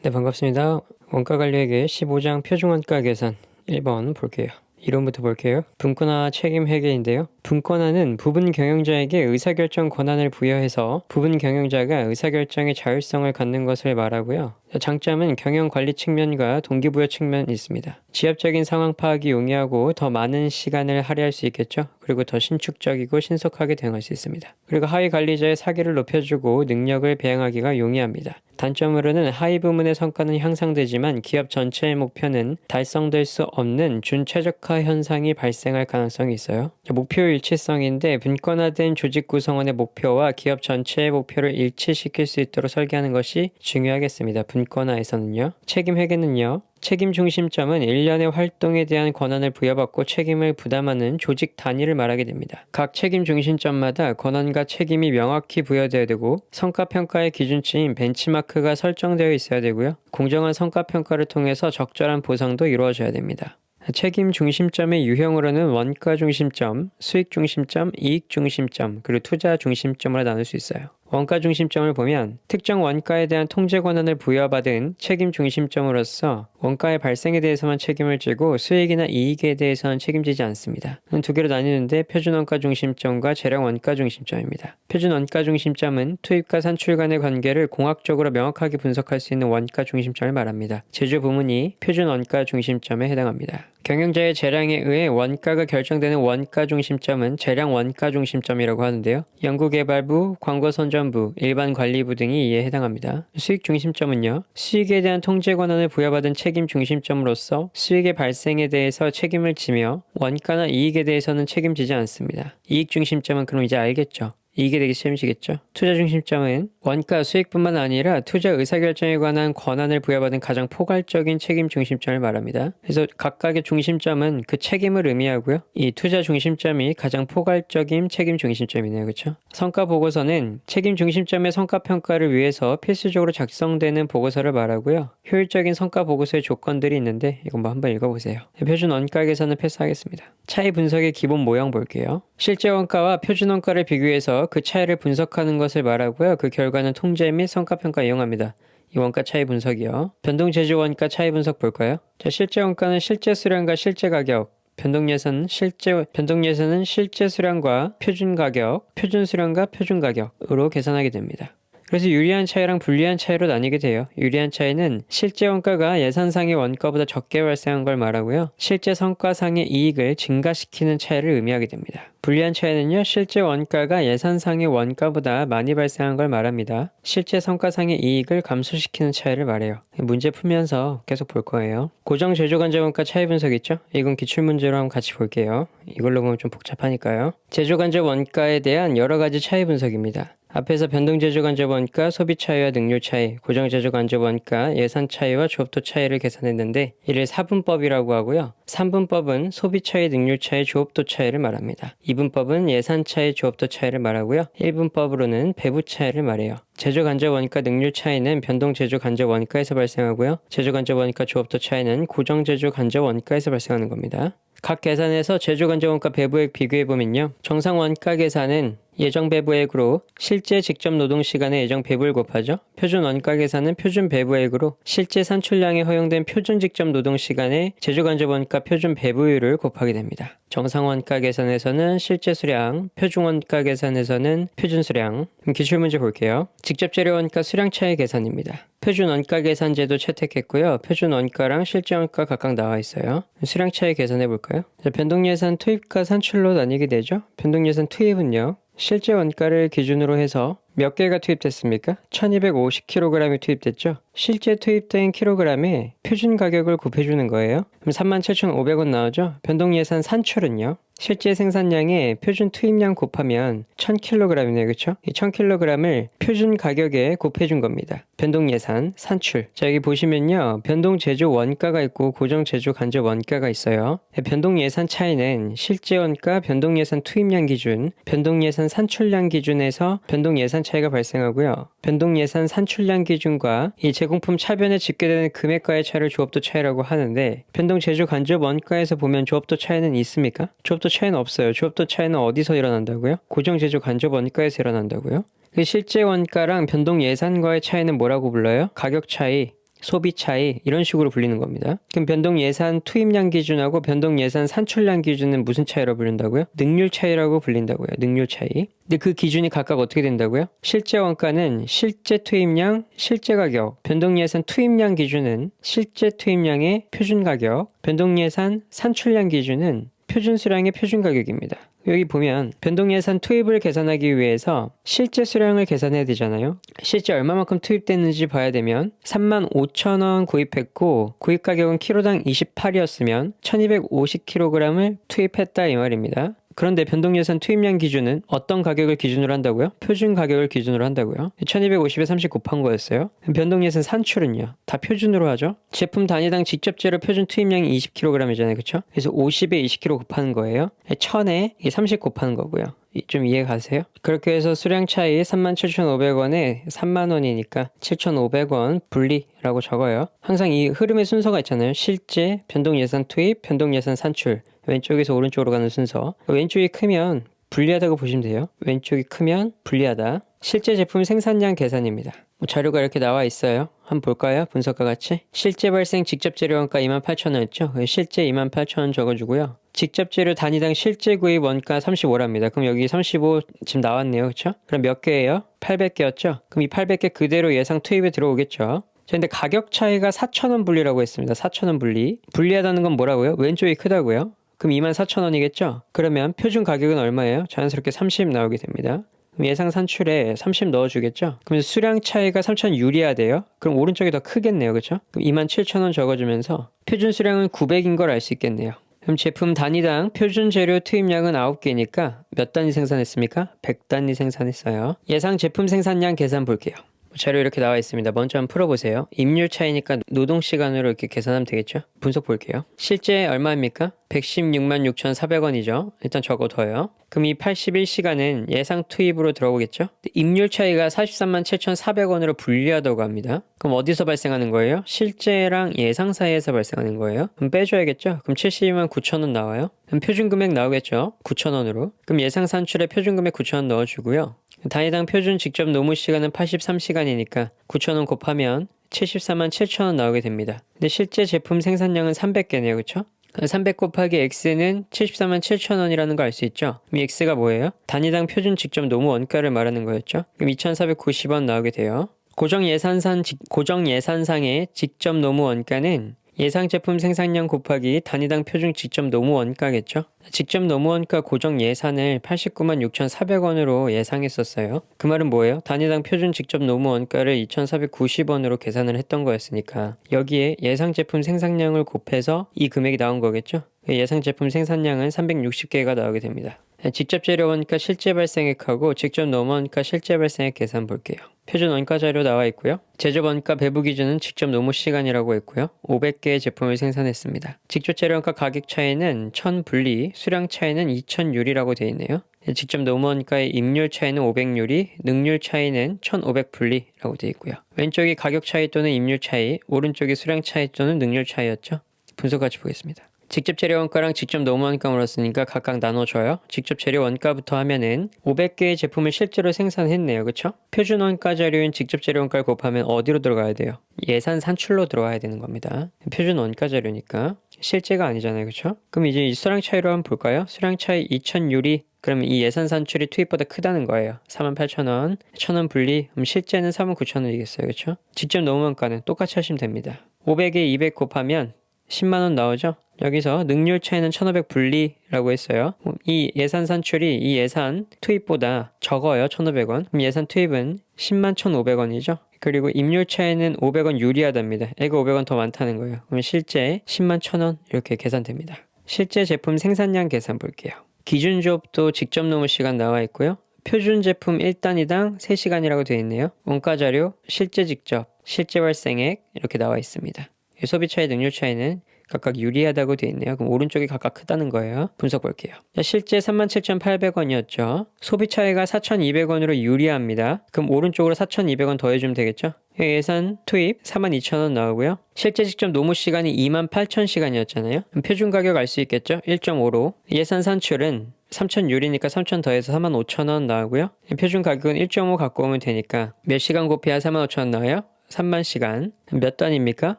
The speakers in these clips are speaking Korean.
네, 반갑습니다. 원가관리회계 15장 표준원가 계산 1번 볼게요. 이론부터 볼게요. 분권화 책임 회계인데요. 분권화는 부분 경영자에게 의사결정 권한을 부여해서 부분 경영자가 의사결정의 자율성을 갖는 것을 말하고요. 장점은 경영관리 측면과 동기부여 측면이 있습니다. 지압적인 상황 파악이 용이하고 더 많은 시간을 할애할 수 있겠죠. 그리고 더 신축적이고 신속하게 대응할 수 있습니다. 그리고 하위 관리자의 사기를 높여주고 능력을 배양하기가 용이합니다. 단점으로는 하위 부문의 성과는 향상되지만 기업 전체의 목표는 달성될 수 없는 준최적화 현상이 발생할 가능성이 있어요. 목표 일치성인데 분권화된 조직 구성원의 목표와 기업 전체의 목표를 일치시킬 수 있도록 설계하는 것이 중요하겠습니다. 분권화에서는요. 책임 회계는요. 책임 중심점은 일련의 활동에 대한 권한을 부여받고 책임을 부담하는 조직 단위를 말하게 됩니다. 각 책임 중심점마다 권한과 책임이 명확히 부여되어야 되고 성과평가의 기준치인 벤치마크가 설정되어 있어야 되고요. 공정한 성과평가를 통해서 적절한 보상도 이루어져야 됩니다. 책임 중심점의 유형으로는 원가 중심점, 수익 중심점, 이익 중심점, 그리고 투자 중심점으로 나눌 수 있어요. 원가 중심점을 보면 특정 원가에 대한 통제 권한을 부여받은 책임 중심점으로서 원가의 발생에 대해서만 책임을 지고 수익이나 이익에 대해서는 책임지지 않습니다. 두 개로 나뉘는데 표준 원가 중심점과 재량 원가 중심점입니다. 표준 원가 중심점은 투입과 산출 간의 관계를 공학적으로 명확하게 분석할 수 있는 원가 중심점을 말합니다. 제조 부문이 표준 원가 중심점에 해당합니다. 경영자의 재량에 의해 원가가 결정되는 원가 중심점은 재량 원가 중심점이라고 하는데요. 연구개발부, 광고선전부, 일반관리부 등이 이에 해당합니다. 수익 중심점은요. 수익에 대한 통제 권한을 부여받은 책임 중심점으로서 수익의 발생에 대해서 책임을 지며 원가나 이익에 대해서는 책임지지 않습니다. 이익 중심점은 그럼 이제 알겠죠? 이익에 대해 책임지겠죠. 투자 중심점은 원가 수익뿐만 아니라 투자 의사결정에 관한 권한을 부여받은 가장 포괄적인 책임 중심점을 말합니다. 그래서 각각의 중심점은 그 책임을 의미하고요. 이 투자 중심점이 가장 포괄적인 책임 중심점이네요. 그렇죠? 성과 보고서는 책임 중심점의 성과 평가를 위해서 필수적으로 작성되는 보고서를 말하고요. 효율적인 성과 보고서의 조건들이 있는데 이건 한번 읽어보세요. 표준 원가 계산은 패스하겠습니다. 차이 분석의 기본 모형 볼게요. 실제 원가와 표준 원가를 비교해서 그 차이를 분석하는 것을 말하고요. 그 결과는 통제 및 성과평가에 이용합니다. 이 원가 차이 분석이요. 변동 제조 원가 차이 분석 볼까요? 자, 실제 원가는 실제 수량과 실제 가격, 변동 예산은 실제 수량과 표준 가격, 표준 수량과 표준 가격으로 계산하게 됩니다. 그래서 유리한 차이랑 불리한 차이로 나뉘게 돼요. 유리한 차이는 실제 원가가 예산상의 원가보다 적게 발생한 걸 말하고요. 실제 성과상의 이익을 증가시키는 차이를 의미하게 됩니다. 불리한 차이는요. 실제 원가가 예산상의 원가보다 많이 발생한 걸 말합니다. 실제 성과상의 이익을 감소시키는 차이를 말해요. 문제 풀면서 계속 볼 거예요. 고정 제조간접원가 차이 분석 있죠? 이건 기출문제로 한번 같이 볼게요. 이걸로 보면 좀 복잡하니까요. 제조간접 원가에 대한 여러 가지 차이 분석입니다. 앞에서 변동제조간접 원가, 소비 차이와 능률 차이, 고정제조간접 원가, 예산 차이와 조업도 차이를 계산했는데 이를 4분법이라고 하고요. 3분법은 소비 차이, 능률 차이, 조업도 차이를 말합니다. 2분법은 예산 차이, 조업도 차이를 말하고요. 1분법으로는 배부 차이를 말해요. 제조간접 원가 능률 차이는 변동제조간접 원가에서 발생하고요. 제조간접 원가 조업도 차이는 고정제조간접 원가에서 발생하는 겁니다. 각 계산에서 제조간접 원가 배부액 비교해보면요. 정상 원가 계산은 예정 배부액으로 실제 직접 노동 시간의 예정 배부를 곱하죠. 표준 원가 계산은 표준 배부액으로 실제 산출량에 허용된 표준 직접 노동 시간의 제조간접 원가 표준 배부율을 곱하게 됩니다. 정상 원가 계산에서는 실제 수량, 표준 원가 계산에서는 표준 수량. 기출문제 볼게요. 직접 재료 원가 수량 차이 계산입니다. 표준 원가 계산 제도 채택했고요. 표준 원가랑 실제 원가 각각 나와 있어요. 수량 차이 계산해 볼까요? 변동 예산 투입과 산출로 나뉘게 되죠. 변동 예산 투입은요. 실제 원가를 기준으로 해서 몇 개가 투입됐습니까? 1250kg이 투입됐죠? 실제 투입된 킬로그램에 표준 가격을 곱해주는 거예요. 그럼 37,500원 나오죠? 변동 예산 산출은요? 실제 생산량의 표준 투입량 곱하면 1000kg이네요. 그렇죠? 이 1000kg을 표준 가격에 곱해준 겁니다. 변동 예산 산출. 자, 여기 보시면요. 변동 제조 원가가 있고 고정 제조 간접 원가가 있어요. 변동 예산 차이는 실제 원가, 변동 예산 투입량 기준, 변동 예산 산출량 기준에서 변동 예산 차이가 발생하고요. 변동 예산 산출량 기준과 이 제공품 차변에 집계되는 금액과의 차이를 조업도 차이라고 하는데 변동 제조 간접 원가에서 보면 조업도 차이는 있습니까? 조업도 차이는 없어요. 조업도 차이는 어디서 일어난다고요? 고정 제조 간접 원가에서 일어난다고요? 그 실제 원가랑 변동 예산과의 차이는 뭐라고 불러요? 가격 차이, 소비 차이 이런 식으로 불리는 겁니다. 그럼 변동 예산 투입량 기준하고 변동 예산 산출량 기준은 무슨 차이라고 불린다고요? 능률 차이라고 불린다고요. 능률 차이. 근데 그 기준이 각각 어떻게 된다고요? 실제 원가는 실제 투입량, 실제 가격, 변동 예산 투입량 기준은 실제 투입량의 표준 가격, 변동 예산 산출량 기준은 표준 수량의 표준 가격입니다. 여기 보면 변동 예산 투입을 계산하기 위해서 실제 수량을 계산해야 되잖아요. 실제 얼마만큼 투입됐는지 봐야 되면 35,000원 구입했고 구입 가격은 키로당 28이었으면 1250kg을 투입했다 이 말입니다. 그런데 변동 예산 투입량 기준은 어떤 가격을 기준으로 한다고요? 표준 가격을 기준으로 한다고요. 1250에 30 곱한 거였어요. 변동 예산 산출은요? 다 표준으로 하죠. 제품 단위당 직접 재료 표준 투입량이 20kg이잖아요. 그렇죠? 그래서 50에 20kg 곱하는 거예요. 1000에 30 곱하는 거고요. 좀 이해 가세요? 그렇게 해서 수량 차이 37,500원에 3만원이니까 7,500원 분리라고 적어요. 항상 이 흐름의 순서가 있잖아요. 실제, 변동 예산 투입, 변동 예산 산출. 왼쪽에서 오른쪽으로 가는 순서. 왼쪽이 크면 불리하다고 보시면 돼요. 왼쪽이 크면 불리하다. 실제 제품 생산량 계산입니다. 자료가 이렇게 나와 있어요. 한번 볼까요? 분석과 같이. 실제 발생 직접 재료 원가 28,000원이었죠. 실제 28,000원 적어주고요. 직접 재료 단위당 실제 구입 원가 35랍니다. 그럼 여기 35 지금 나왔네요. 그렇죠? 그럼 몇 개예요? 800개였죠? 그럼 이 800개 그대로 예상 투입에 들어오겠죠. 자, 근데 가격 차이가 4,000원 분리라고 했습니다. 4,000원 분리. 불리하다는 건 뭐라고요? 왼쪽이 크다고요? 그럼 24,000원이겠죠? 그러면 표준 가격은 얼마예요? 자연스럽게 30 나오게 됩니다. 그럼 예상 산출에 30 넣어주겠죠? 그럼 수량 차이가 3,000 유리해야 돼요? 그럼 오른쪽이 더 크겠네요. 그렇죠? 그럼 27,000원 적어주면서 표준 수량은 900인 걸 알 수 있겠네요. 그럼 제품 단위당 표준 재료 투입량은 9개니까 몇 단위 생산했습니까? 100단위 생산했어요. 예상 제품 생산량 계산 볼게요. 자료 이렇게 나와 있습니다. 먼저 한번 풀어보세요. 임률 차이니까 노동시간으로 이렇게 계산하면 되겠죠? 분석 볼게요. 실제 얼마입니까? 116만 6,400원이죠. 일단 적어둬요. 그럼 이 81시간은 예상 투입으로 들어오겠죠? 임률 차이가 43만 7,400원으로 불리하다고 합니다. 그럼 어디서 발생하는 거예요? 실제랑 예상 사이에서 발생하는 거예요. 그럼 빼줘야겠죠? 그럼 72만 9,000원 나와요. 그럼 표준 금액 나오겠죠? 9,000원으로. 그럼 예상 산출에 표준 금액 9,000원 넣어주고요. 단위당 표준 직접 노무 시간은 83시간이니까 9,000원 곱하면 74만 7,000원 나오게 됩니다. 근데 실제 제품 생산량은 300개네요. 그쵸? 300 곱하기 X는 74만 7,000원이라는 거 알 수 있죠? 그럼 X가 뭐예요? 단위당 표준 직접 노무 원가를 말하는 거였죠? 그럼 2,490원 나오게 돼요. 고정 예산상의 직접 노무 원가는 예상 제품 생산량 곱하기 단위당 표준 직접 노무 원가겠죠? 직접 노무 원가 고정 예산을 89만 6,400원으로 예상했었어요. 그 말은 뭐예요? 단위당 표준 직접 노무 원가를 2,490원으로 계산을 했던 거였으니까 여기에 예상 제품 생산량을 곱해서 이 금액이 나온 거겠죠? 예상 제품 생산량은 360개가 나오게 됩니다. 직접 재료 원가 실제 발생액하고 직접 노무 원가 실제 발생액 계산 볼게요. 표준 원가 자료 나와 있고요. 제조 원가 배부 기준은 직접 노무 시간이라고 했고요. 500개의 제품을 생산했습니다. 직접 재료 원가 가격 차이는 1000 분리, 수량 차이는 2000 유리라고 되어 있네요. 직접 노무 원가의 임률 차이는 500 유리, 능률 차이는 1500 분리라고 되어 있고요. 왼쪽이 가격 차이 또는 임률 차이, 오른쪽이 수량 차이 또는 능률 차이였죠. 분석 같이 보겠습니다. 직접 재료 원가랑 직접 노무 원가 물었으니까 각각 나눠줘요. 직접 재료 원가부터 하면은 500개의 제품을 실제로 생산했네요. 그쵸? 표준 원가 자료인 직접 재료 원가를 곱하면 어디로 들어가야 돼요? 예산 산출로 들어가야 되는 겁니다. 표준 원가 자료니까 실제가 아니잖아요. 그쵸? 그럼 이제 이 수량 차이로 한번 볼까요? 수량 차이 2000 유리. 그러면 이 예산 산출이 투입보다 크다는 거예요. 48,000원, 1,000원 분리, 그럼 실제는 39,000원이겠어요. 그쵸? 직접 노무 원가는 똑같이 하시면 됩니다. 500에 200 곱하면 10만원 나오죠? 여기서 능률 차이는 1,500 분리라고 했어요. 이 예산 산출이 이 예산 투입보다 적어요. 1,500원. 그럼 예산 투입은 10만 1,500원이죠. 그리고 임률 차이는 500원 유리하답니다. 애가 500원 더 많다는 거예요. 그럼 실제 10만 1,000원 이렇게 계산됩니다. 실제 제품 생산량 계산 볼게요. 기준 조업도 직접 노무 시간 나와 있고요. 표준 제품 1단위당 3시간이라고 되어 있네요. 원가 자료, 실제 직접, 실제 발생액 이렇게 나와 있습니다. 소비 차이, 능률 차이는 각각 유리하다고 되어 있네요. 그럼 오른쪽이 각각 크다는 거예요. 분석 볼게요. 자, 실제 37,800원이었죠. 소비 차이가 4,200원으로 유리합니다. 그럼 오른쪽으로 4,200원 더해주면 되겠죠? 예산 투입 42,000원 나오고요. 실제 직접 노무 시간이 28,000시간이었잖아요. 그럼 표준 가격 알 수 있겠죠? 1.5로. 예산 산출은 3,000 유리니까 3,000 더해서 45,000원 나오고요. 표준 가격은 1.5 갖고 오면 되니까 몇 시간 곱해야 45,000원 나와요? 3만 시간. 몇 단입니까?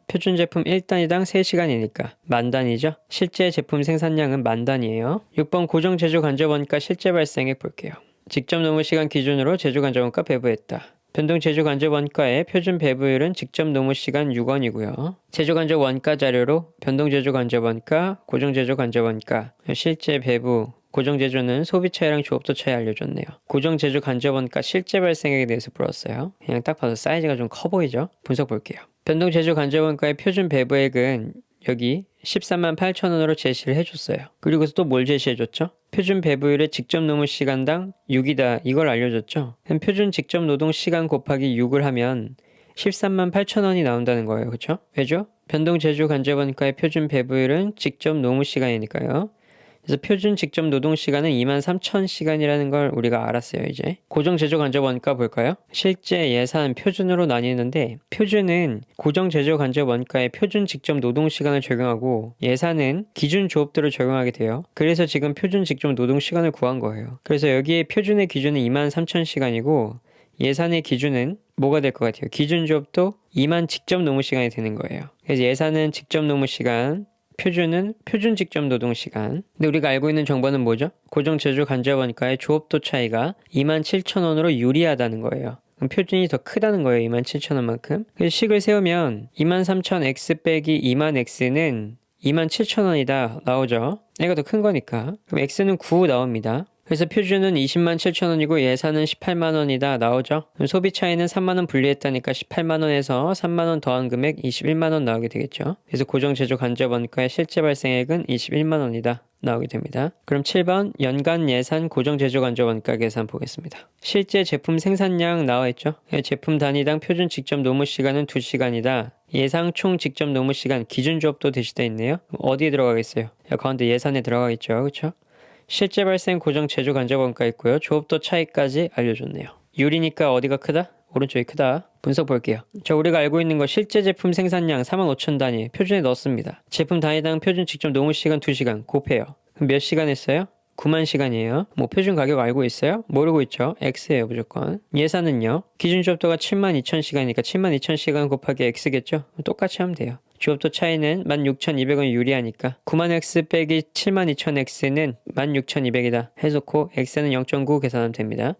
표준 제품 1단위당 3시간이니까 만 단위죠. 실제 제품 생산량은 만 단위예요. 6번 고정 제조 간접 원가 실제 발생액 볼게요. 직접 노무 시간 기준으로 제조 간접 원가 배부했다. 변동 제조 간접 원가의 표준 배부율은 직접 노무 시간 6원이고요. 제조 간접 원가 자료로 변동 제조 간접 원가, 고정 제조 간접 원가, 실제 배부, 고정 제조는 소비 차이랑 조업도 차이 알려줬네요. 고정 제조 간접 원가 실제 발생액에 대해서 물었어요. 그냥 딱 봐도 사이즈가 좀 커 보이죠? 분석 볼게요. 변동 제조 간접 원가의 표준 배부액은 여기 13만 8천 원으로 제시를 해줬어요. 그리고 또 뭘 제시해줬죠? 표준 배부율의 직접 노무 시간당 6이다. 이걸 알려줬죠? 그럼 표준 직접 노동 시간 곱하기 6을 하면 13만 8천 원이 나온다는 거예요. 그렇죠? 왜죠? 변동 제조 간접 원가의 표준 배부율은 직접 노무 시간이니까요. 그래서 표준 직접 노동 시간은 23,000시간이라는 걸 우리가 알았어요, 이제. 고정 제조 간접 원가 볼까요? 실제 예산 표준으로 나뉘는데 표준은 고정 제조 간접 원가의 표준 직접 노동 시간을 적용하고 예산은 기준 조업대로 적용하게 돼요. 그래서 지금 표준 직접 노동 시간을 구한 거예요. 그래서 여기에 표준의 기준은 23,000시간이고 예산의 기준은 뭐가 될 것 같아요? 기준 조업도 2만 직접 노무 시간이 되는 거예요. 그래서 예산은 직접 노무 시간, 표준은 표준 직접 노동 시간. 근데 우리가 알고 있는 정보는 뭐죠? 고정 제조 간접 원가의 조업도 차이가 27,000원으로 유리하다는 거예요. 그럼 표준이 더 크다는 거예요. 27,000원만큼. 그래서 식을 세우면 23,000x 빼기 2만 x는 27,000원이다 나오죠. 얘가 더 큰 거니까. 그럼 x는 9 나옵니다. 그래서 표준은 20만 7천 원이고 예산은 18만 원이다 나오죠. 소비 차이는 3만 원 분리했다니까 18만 원에서 3만 원 더한 금액 21만 원 나오게 되겠죠. 그래서 고정 제조 간접 원가의 실제 발생액은 21만 원이다 나오게 됩니다. 그럼 7번 연간 예산 고정 제조 간접 원가 계산 보겠습니다. 실제 제품 생산량 나와 있죠. 제품 단위당 표준 직접 노무 시간은 2시간이다. 예상 총 직접 노무 시간 기준 조업도 대시되어 있네요. 어디에 들어가겠어요? 가운데 예산에 들어가겠죠. 그렇죠? 실제 발생 고정 제조 간접 원가 있고요. 조업도 차이까지 알려줬네요. 유리니까 어디가 크다? 오른쪽이 크다. 분석 볼게요. 자, 우리가 알고 있는 거 실제 제품 생산량 45,000 단위 표준에 넣습니다. 제품 단위당 표준 직접 노무 시간 2시간 곱해요. 그럼 몇 시간 했어요? 9만 시간이에요. 뭐 표준 가격 알고 있어요? 모르고 있죠? X예요 무조건. 예산은요? 기준 조업도가 72,000시간이니까 72,000시간 곱하기 X겠죠? 똑같이 하면 돼요. 조업도 차이는 16,200원 유리하니까 90,000x 빼기 72,000x는 16,200이다 해놓고 x는 0.9 계산하면 됩니다.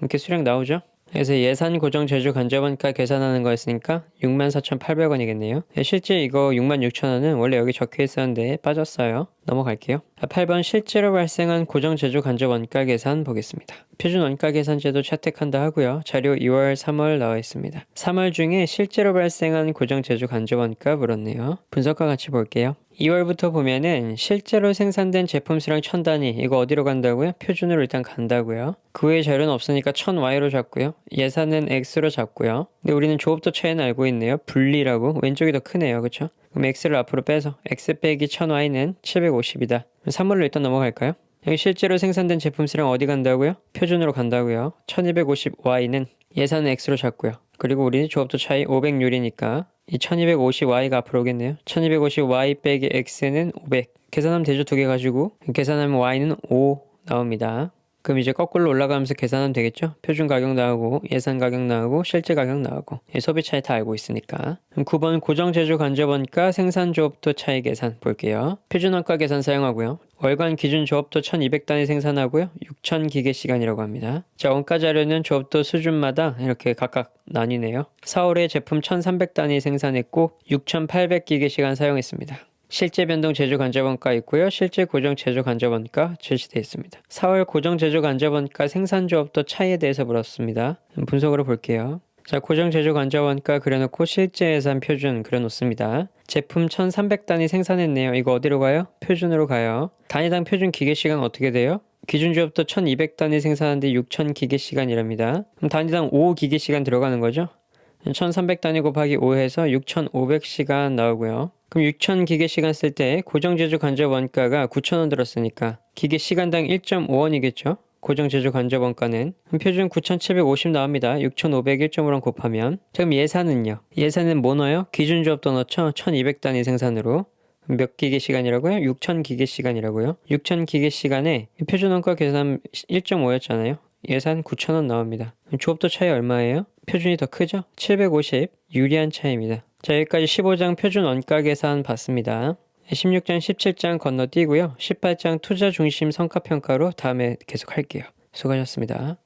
이렇게 수량 나오죠? 그래서 예산 고정 제조 간접 원가 계산하는 거였으니까 64,800원이겠네요. 실제 이거 66,000원은 원래 여기 적혀 있었는데 빠졌어요. 넘어갈게요. 8번 실제로 발생한 고정 제조 간접 원가 계산 보겠습니다. 표준 원가 계산제도 채택한다 하고요. 자료 2월, 3월 나와 있습니다. 3월 중에 실제로 발생한 고정 제조 간접 원가 물었네요. 분석과 같이 볼게요. 2월부터 보면은 실제로 생산된 제품 수량 1000단위 이거 어디로 간다고요? 표준으로 일단 간다고요. 그 외에 자료는 없으니까 1000y로 잡고요. 예산은 x로 잡고요. 근데 우리는 조업도 차이는 알고 있네요. 분리라고 왼쪽이 더 크네요. 그쵸? 그럼 x를 앞으로 빼서 x 빼기 1000y는 750이다. 3월로 일단 넘어갈까요? 여기 실제로 생산된 제품 수량 어디 간다고요? 표준으로 간다고요. 1250y는 예산은 x로 잡고요. 그리고 우리는 조업도 차이 500유리니까 이 1250y가 앞으로 오겠네요. 1250y 빼기 x는 500. 계산하면 되죠. 두 개 가지고. 계산하면 y는 5 나옵니다. 그럼 이제 거꾸로 올라가면서 계산하면 되겠죠. 표준 가격 나오고 예산 가격 나오고 실제 가격 나오고 소비 차이 다 알고 있으니까. 그럼 9번 고정 제조 간접 원가 생산 조업도 차이 계산 볼게요. 표준 원가 계산 사용하고요. 월간 기준 조업도 1200단위 생산하고요. 6000기계시간이라고 합니다. 자, 원가 자료는 조업도 수준마다 이렇게 각각 나뉘네요. 4월에 제품 1300단위 생산했고 6800기계시간 사용했습니다. 실제 변동 제조 간접 원가 있고요. 실제 고정 제조 간접 원가 제시되어 있습니다. 4월 고정 제조 간접 원가 생산 조업도 차이에 대해서 물었습니다. 분석으로 볼게요. 자, 고정 제조 간접 원가 그려놓고 실제 예산 표준 그려놓습니다. 제품 1300단위 생산했네요. 이거 어디로 가요? 표준으로 가요. 단위당 표준 기계시간 어떻게 돼요? 기준 조업도 1200단위 생산하는데 6000기계시간이랍니다. 그럼 단위당 5기계시간 들어가는 거죠? 1300단위 곱하기 5 해서 6500시간 나오고요. 그럼 6000기계시간 쓸 때 고정 제조 간접 원가가 9,000원 들었으니까 기계시간당 1.5원이겠죠? 고정 제조 간접 원가는 표준 9,750 나옵니다. 6,500 1.5원 곱하면. 그럼 예산은요? 예산은 뭐 넣어요? 기준 조업도 넣죠? 1200단위 생산으로. 몇 기계시간이라고요? 6000기계시간이라고요. 6000기계시간에 표준 원가 계산 1.5였잖아요. 예산 9,000원 나옵니다. 조업도 차이 얼마예요? 표준이 더 크죠? 750 유리한 차이입니다. 자, 여기까지 15장 표준 원가 계산 봤습니다. 16장, 17장 건너뛰고요. 18장 투자 중심 성과평가로 다음에 계속 할게요. 수고하셨습니다.